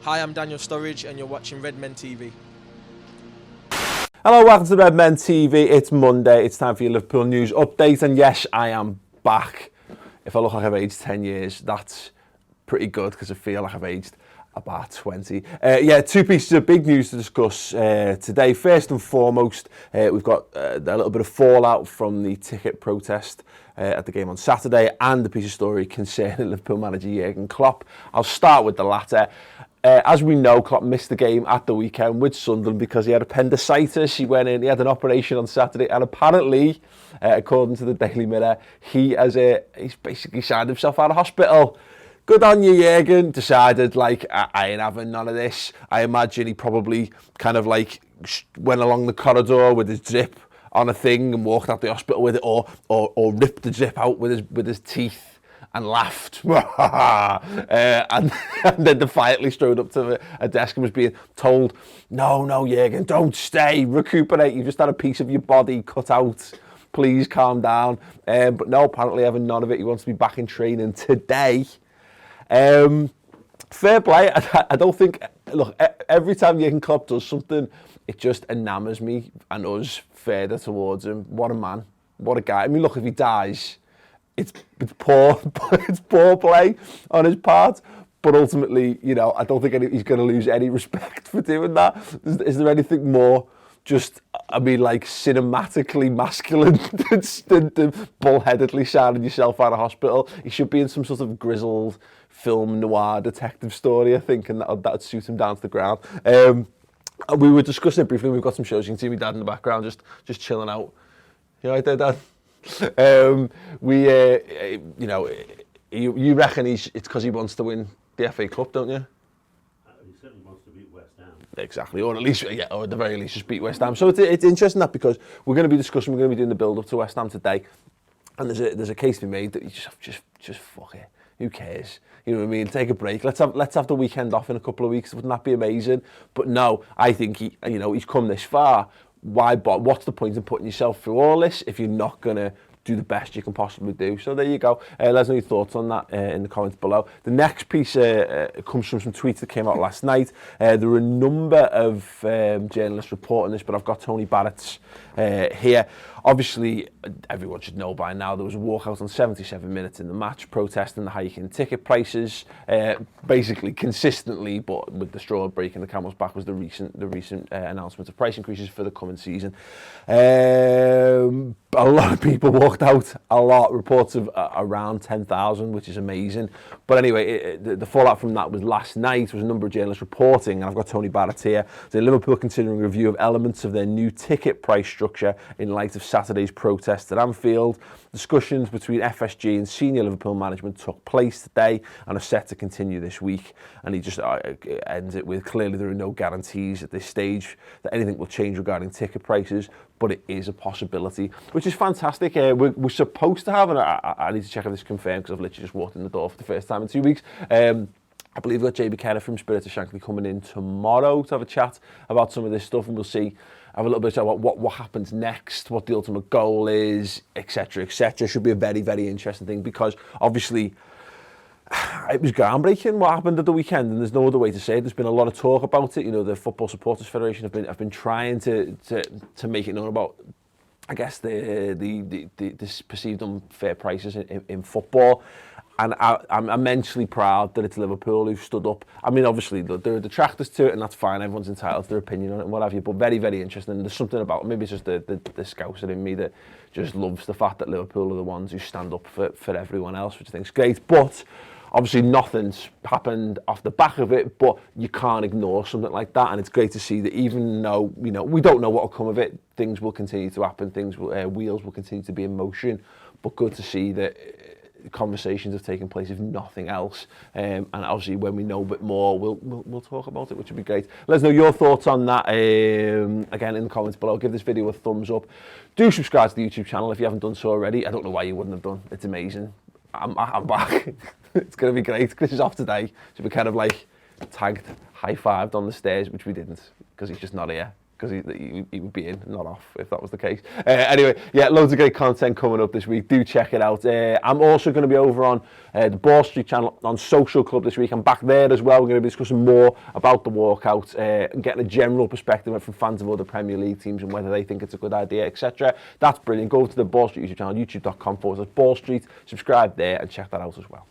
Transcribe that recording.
Hi, I'm Daniel Sturridge and you're watching Redmen TV. Hello, welcome to Redmen TV. It's Monday, it's time for your Liverpool news update, and yes, I am back. If I look like I've aged 10 years, that's pretty good because I feel like I've aged about 20. Two pieces of big news to discuss today. First and foremost, we've got a little bit of fallout from the ticket protest at the game on Saturday, and the piece of story concerning Liverpool manager Jurgen Klopp. I'll start with the latter. As we know, Klopp missed the game at the weekend with Sunderland because he had appendicitis. He went in, he had an operation on Saturday, and apparently, according to the Daily Mirror, he's basically signed himself out of hospital. Good on you, Jurgen. Decided, I ain't having none of this. I imagine he probably kind of went along the corridor with his drip on a thing and walked out the hospital with it, or ripped the drip out with his teeth and laughed. and then defiantly strode up to a desk and was being told, no, Jurgen, don't stay, recuperate. You just had a piece of your body cut out. Please calm down. But no, apparently having none of it. He wants to be back in training today. Fair play. I don't think, look, every time Jurgen Klopp does something, it just enamors me and us further towards him. What a man. What a guy. I mean, look, if he dies, it's poor play on his part, but ultimately, I don't think he's going to lose any respect for doing that. Is there anything more cinematically masculine than bullheadedly shining yourself out of hospital? He should be in some sort of grizzled film noir detective story, I think, and that would suit him down to the ground. We were discussing it briefly. We've got some shows. You can see my dad in the background, just chilling out. You right there, Dad? You reckon it's because he wants to win the FA Cup, don't you? He certainly wants to beat West Ham. Exactly, or at the very least just beat West Ham. So it's interesting that, because we're going to be doing the build-up to West Ham today, and there's a case to be made that you just fuck it. Who cares? You know what I mean? Take a break. Let's have the weekend off in a couple of weeks. Wouldn't that be amazing? But no, I think he's come this far. What's the point in putting yourself through all this if you're not going to do the best you can possibly do? So there you go. Let us know your thoughts on that in the comments below. The next piece comes from some tweets that came out last night. There were a number of journalists reporting this, but I've got Tony Barrett's here. Obviously, everyone should know by now there was a walkout on 77 minutes in the match protesting the hike in ticket prices. Basically, consistently, but with the straw breaking the camel's back, was the recent announcement of price increases for the coming season. A lot of people walked out. A lot. Reports of around 10,000, which is amazing. But anyway, the fallout from that was last night. There was a number of journalists reporting, and I've got Tony Barrett here. The Liverpool considering a review of elements of their new ticket price structure in light of Saturday's protests at Anfield. Discussions between FSG and senior Liverpool management took place today and are set to continue this week. And he just ends it with, clearly there are no guarantees at this stage that anything will change regarding ticket prices, but it is a possibility, which is fantastic. We're supposed to have, and I need to check if this is confirmed because I've literally just walked in the door for the first time in 2 weeks. I believe we've got JB Kenner from Spirit of Shankly coming in tomorrow to have a chat about some of this stuff, and we'll see, have a little bit about what happens next, what the ultimate goal is, etc., etc. Should be a very, very interesting thing, because obviously it was groundbreaking what happened at the weekend, and there's no other way to say it. There's been a lot of talk about it. The Football Supporters Federation have been trying to make it known about, I guess, this perceived unfair prices in football. And I'm immensely proud that it's Liverpool who've stood up. I mean, obviously, there are detractors to it, and that's fine. Everyone's entitled to their opinion on it and what have you. But very, very interesting. And there's something about, maybe it's just the scouser in me that just loves the fact that Liverpool are the ones who stand up for everyone else, which I think is great. But obviously, nothing's happened off the back of it, but you can't ignore something like that. And it's great to see that, even though we don't know what will come of it, things will continue to happen. Wheels will continue to be in motion. But good to see that conversations have taken place, if nothing else, and obviously when we know a bit more, we'll talk about it, which would be great. Let us know your thoughts on that again in the comments below. Give this video a thumbs up. Do subscribe to the YouTube channel if you haven't done so already. I don't know why you wouldn't have done. It's amazing. I'm back. It's going to be great. Chris is off today, so we kind of tagged, high-fived on the stairs, which we didn't because he's just not here. because he would be in, not off, if that was the case. Anyway, yeah, loads of great content coming up this week. Do check it out. I'm also going to be over on the Ball Street channel on Social Club this week. I'm back there as well. We're going to be discussing more about the walkout and getting a general perspective from fans of other Premier League teams and whether they think it's a good idea, etc. That's brilliant. Go to the Ball Street YouTube channel, youtube.com/Ball Street. Subscribe there and check that out as well.